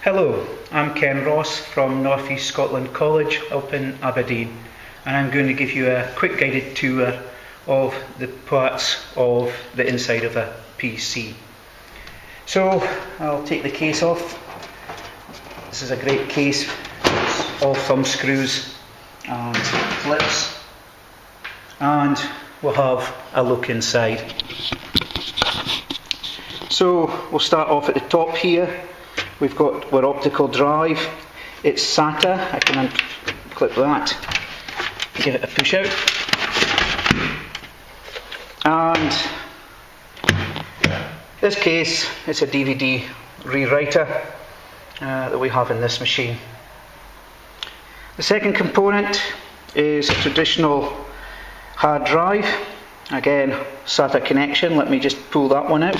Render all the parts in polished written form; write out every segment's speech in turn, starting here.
Hello, I'm Ken Ross from North East Scotland College up in Aberdeen, and I'm going to give you a quick guided tour of the parts of the inside of a PC. So I'll take the case off. This is a great case, it's all thumb screws and clips, and we'll have a look inside. So we'll start off at the top here. We've got our optical drive. It's SATA. I can unclip that, give it a push out, and this case, it's a DVD rewriter that we have in this machine. The second component is a traditional hard drive. Again, SATA connection. Let me just pull that one out.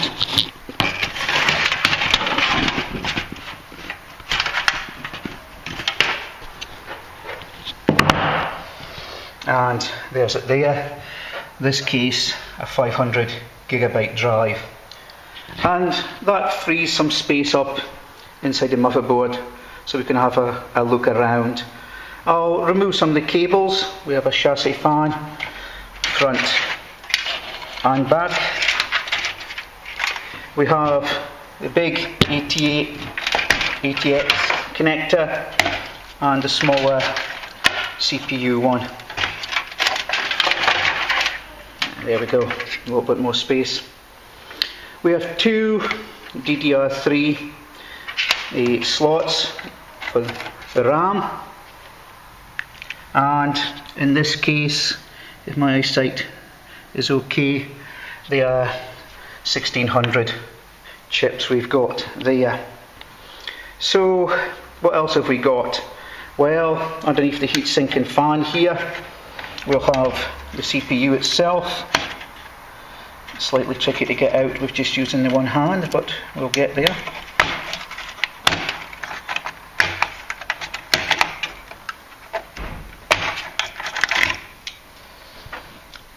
And there's it there. This case, a 500 gigabyte drive. And that frees some space up inside the motherboard so we can have a look around. I'll remove some of the cables. We have a chassis fan, front and back. We have the big ATX connector and the smaller CPU one. There we go, a little bit more space. We have two DDR3 slots for the RAM, and in this case, if my eyesight is okay, they are 1600 chips we've got there. So what else have we got? Well, underneath the heatsink and fan here, we'll have the CPU itself. Slightly tricky to get out with just using the one hand, but we'll get there.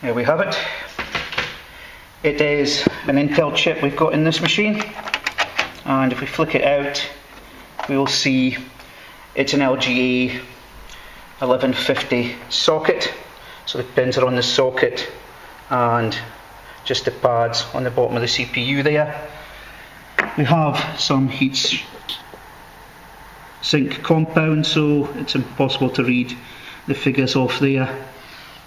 There we have it. It is an Intel chip we've got in this machine, and if we flick it out, we will see it's an LGA 1150 socket. So the pins are on the socket and just the pads on the bottom of the CPU there. We have some heat sink compound, so it's impossible to read the figures off there,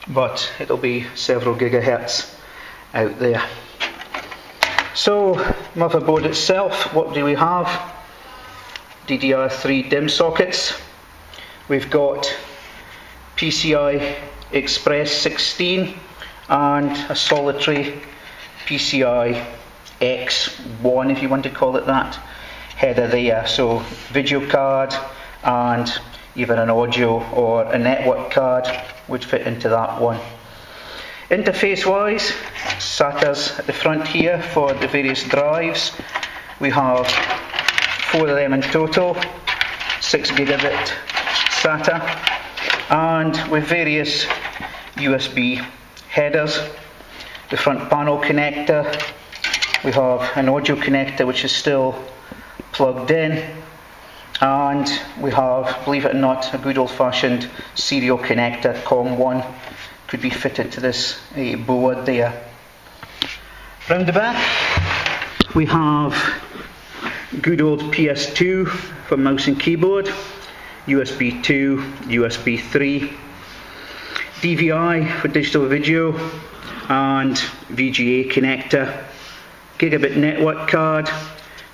but it'll be several gigahertz out there. So motherboard itself, what do we have? DDR3 DIMM sockets. We've got PCI Express 16 and a solitary PCI X1, if you want to call it that, header there. So video card and even an audio or a network card would fit into that one. Interface wise, SATA's at the front here for the various drives. We have 4 of them in total, 6 gigabit SATA, and with various USB headers. The front panel connector, we have an audio connector which is still plugged in, and we have, believe it or not, a good old-fashioned serial connector, COM1, could be fitted to this board there. Round the back we have good old PS2 for mouse and keyboard, USB 2, USB 3, DVI for digital video and VGA connector, gigabit network card,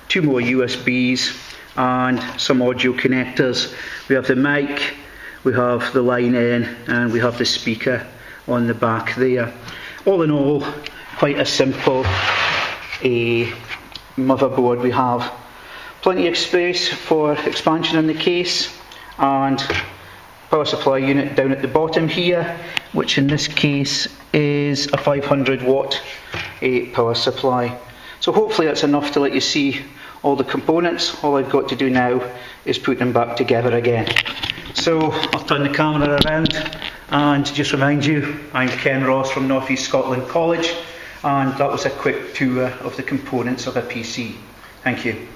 2 more USBs and some audio connectors. We have the mic, we have the line in, and we have the speaker on the back there. All in all, quite a simple motherboard we have. Plenty of space for expansion in the case, and power supply unit down at the bottom here, which in this case is a 500 watt power supply. So hopefully that's enough to let you see all the components. All I've got to do now is put them back together again. So I'll turn the camera around and just remind you, I'm Ken Ross from North East Scotland College, and that was a quick tour of the components of a PC. Thank you.